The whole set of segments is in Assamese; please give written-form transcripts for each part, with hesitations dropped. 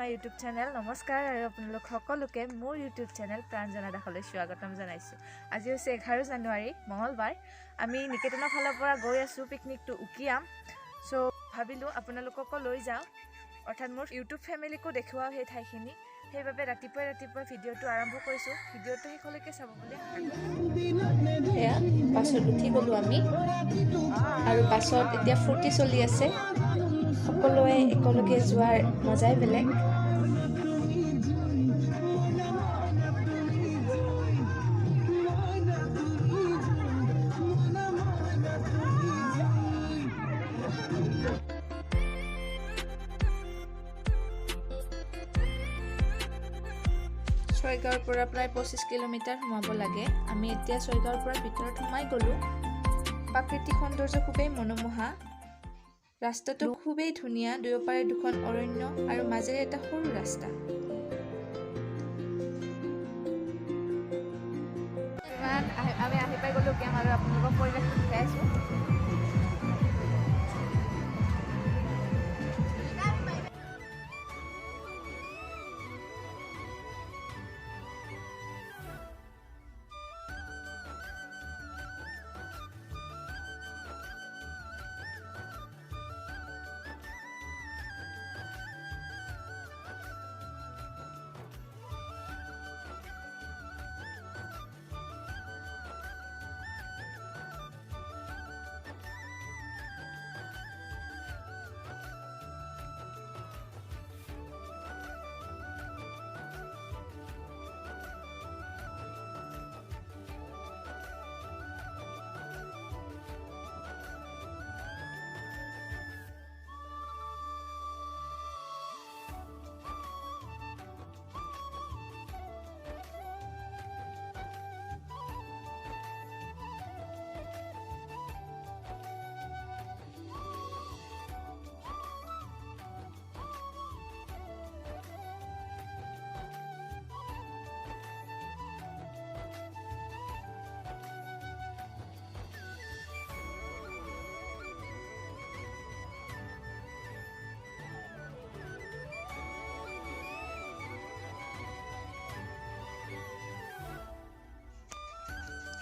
My YouTube channel. নমস্কাৰ আৰু আপোনালোক সকলোকে মোৰ ইউটিউব চেনেল pranjana দাখলৈ স্বাগতম জনাইছোঁ। আজি হৈছে 11 জানুৱাৰী মঙলবাৰ। আমি নিকেতনৰ ফালৰ পৰা গৈ আছোঁ পিকনিক টু উকিয়াম। সো ভাবিলোঁ আপোনালোককো লৈ যাওঁ, অৰ্থাৎ মোৰ ইউটিউব ফেমিলিকো দেখুৱাওঁ সেই ঠাইখিনি। সেইবাবে ৰাতিপুৱাই ভিডিঅ'টো আৰম্ভ কৰিছোঁ। ভিডিঅ'টো শেষলৈকে চাব বুলি এয়া বাছত উঠি গ'লোঁ আমি, আৰু বাছত এতিয়া ফূৰ্তি চলি আছে। সকলোৱে একেলগে যোৱাৰ মজাই বেলেগ। ছয়গাঁৱৰ পৰা প্ৰায় 25 কিলোমিটাৰ সোমাব লাগে। আমি এতিয়া ছয়গাঁৱৰ পৰা ভিতৰত সোমাই গ'লোঁ। প্ৰাকৃতিক সৌন্দৰ্য খুবেই মনোমোহা, ৰাস্তাটো খুবেই ধুনীয়া। দুয়োপাৰে দুখন অৰণ্য আৰু মাজেৰে এটা সৰু ৰাস্তা। আমি আহি পাই গ'লোঁ উকিয়াম আৰু আপোনালোকক পৰিৱেশটো দেখাইছোঁ।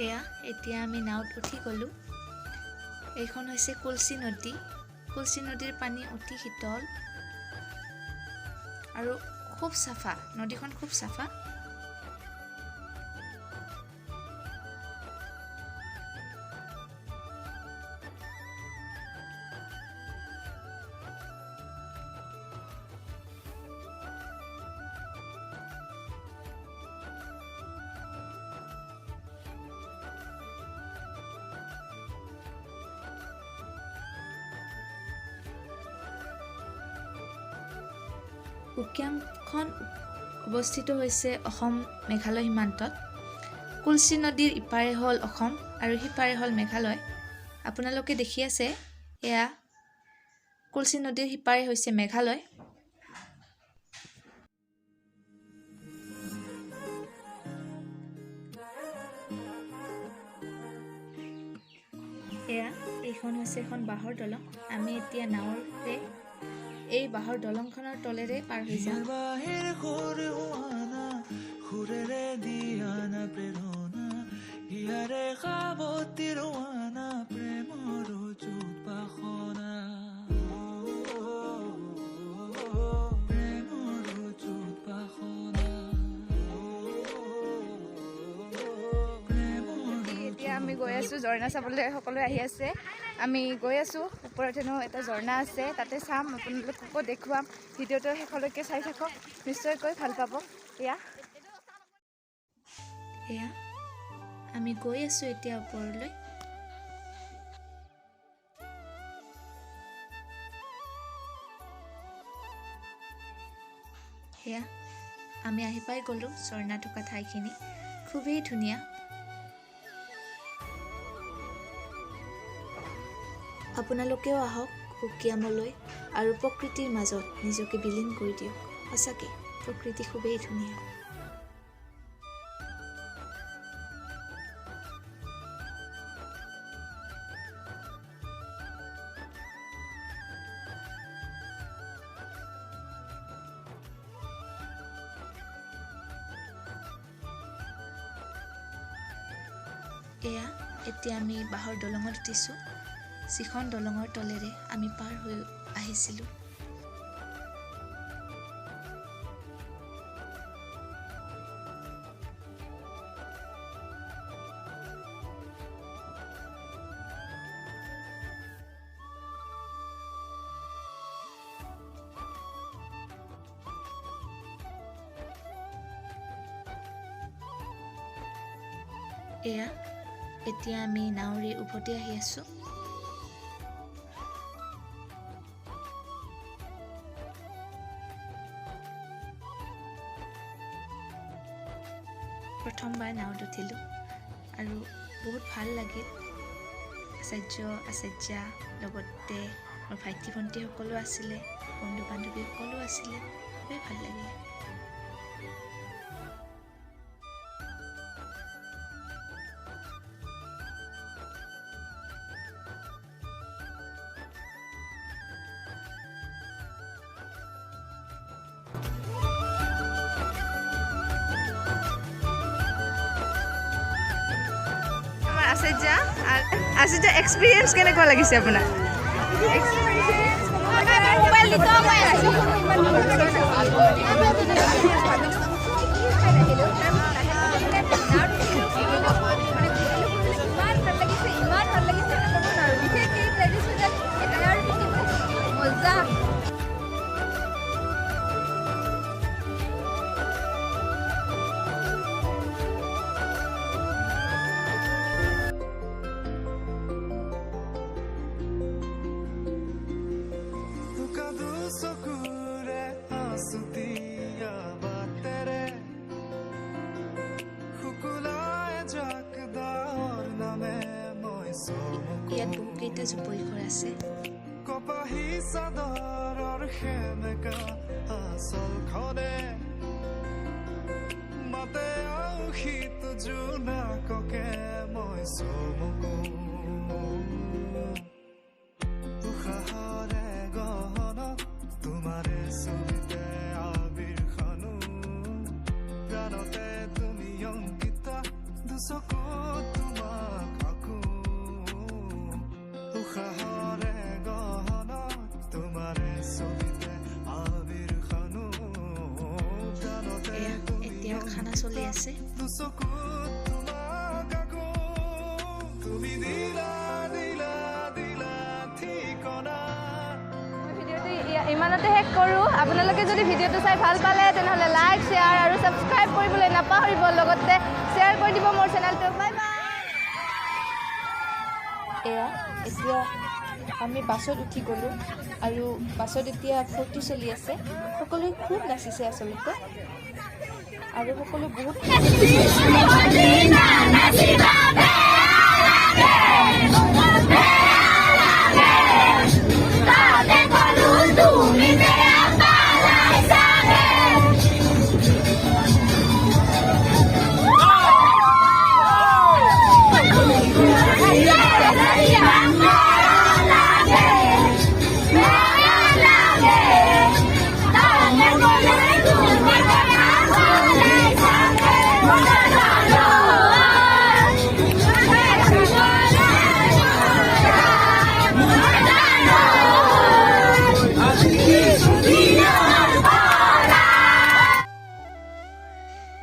এয়া এতিয়া আমি নাৱত উঠি গ'লোঁ। এইখন হৈছে কুলচি নদী। কুলচি নদীৰ পানী অতি শীতল আৰু খুব চাফা। নদীখন খুব চাফা। উকিয়ামখন অৱস্থিত হৈছে অসম মেঘালয় সীমান্তত। কুলচি নদীৰ ইপাৰে হ'ল অসম আৰু সিপাৰে হ'ল মেঘালয়। আপোনালোকে দেখি আছে, এয়া কুলচি নদীৰ সিপাৰে হৈছে মেঘালয়। এয়া এইখন হৈছে এখন বাঁহৰ দলং। আমি এতিয়া নাৱৰে এই বাঁহৰ দলংখনৰ তলেৰে পাৰ হৈ যাম। আমি গৈ আছোঁ ঝৰ্ণা চাবলৈ। সকলোৱে আহি আছে। আমি গৈ আছোঁ। ওপৰত হেনো এটা ঝৰ্ণা আছে, তাতে চাম, আপোনালোককো দেখুৱাম। ভিডিঅ'টো শেষলৈকে চাই থাকক, নিশ্চয়কৈ ভাল পাব। এয়া আমি গৈ আছোঁ এতিয়া ওপৰলৈ। সেয়া আমি আহি পাই গ'লোঁ ঝৰ্ণা থকা ঠাইখিনি। খুবেই ধুনীয়া। আপোনালোকেও আহক উকিয়ামলৈ আৰু প্ৰকৃতিৰ মাজত নিজকে বিলীন কৰি দিয়ক। সঁচাকৈ প্ৰকৃতি খুবেই ধুনীয়া। এয়া এতিয়া আমি বাঁহৰ দলঙত উঠিছোঁ, যিখন দলঙৰ তলেৰে আমি পাৰ হৈ আহিছিলোঁ। এয়া এতিয়া আমি নাৱৰে উভতি আহি আছোঁ। প্ৰথমবাৰ নাৱত উঠিলোঁ আৰু বহুত ভাল লাগিল। আচাৰ্যা লগতে মোৰ ভাইটি ভণ্টি সকলো আছিলে, বন্ধু বান্ধৱী সকলো আছিলে, খুবেই ভাল লাগিলে। আচাৰ্যা এক্সপিৰিয়েঞ্চ কেনেকুৱা লাগিছে আপোনাৰ? ইয়াত বহুকেইটা জুপুৰি ঘৰ আছে। কপাহী চাদৰৰ সেমেকা আচলখনে মাতে আউশীত জোনাককে মই চমকো উশাহৰে গহনত তোমাৰে ছবিতে আবিৰখানো প্ৰাণতে তুমি অংকিতা দুচকুত তোমাক আঁকো উশাহৰে গহনত তোমাৰে ছবিতে আবিৰখানো প্ৰাণতে এতিয়া খানা চলি আছে। দুচকুত তোমাক আঁকো তুমি দিলা ঠিকনা। ভিডিঅ'টো ইমানতে শেষ কৰোঁ। আপোনালোকে যদি ভিডিঅ'টো চাই ভাল পালে তেনেহ'লে লাইক, শ্বেয়াৰ আৰু ছাবস্ক্ৰাইব কৰিবলৈ নাপাহৰিব, লগতে শ্বেয়াৰ কৰি দিব মোৰ চেনেলটো। Bye bye. এয়া এতিয়া আমি বাছত উঠি গ'লোঁ আৰু বাছত এতিয়া ফূৰ্তি চলি আছে। সকলোৱে খুব নাচিছে আচলতে আৰু সকলো বহুত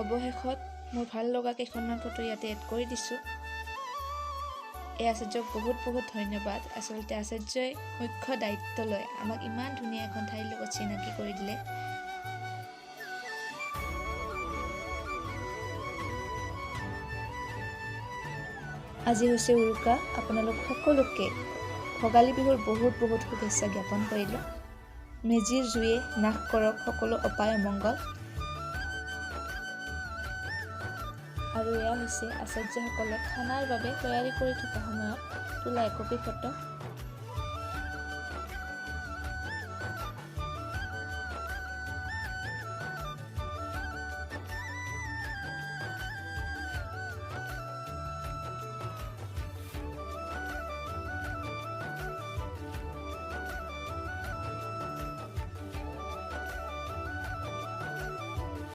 অৱশেষত মোৰ ভাল লগা কেইখনমান ফটো ইয়াতে এড কৰি দিছোঁ। এই আচাৰ্যক বহুত বহুত ধন্যবাদ। আচলতে আচাৰ্যই মুখ্য দায়িত্ব লৈ আমাক ইমান ধুনীয়া এখন ঠাইৰ লগত চিনাকি কৰি দিলে। আজি হৈছে উৰুকা। আপোনালোক সকলোকে ভোগালী বিহুৰ বহুত বহুত শুভেচ্ছা জ্ঞাপন কৰিলোঁ। মেজিৰ জুয়ে নাশ কৰক সকলো অপায় অমংগল। আৰু এয়া হৈছে আচাৰ্যসকলে খানাৰ বাবে তৈয়াৰী কৰি থকা সময়ত তোলা একপি ফটো।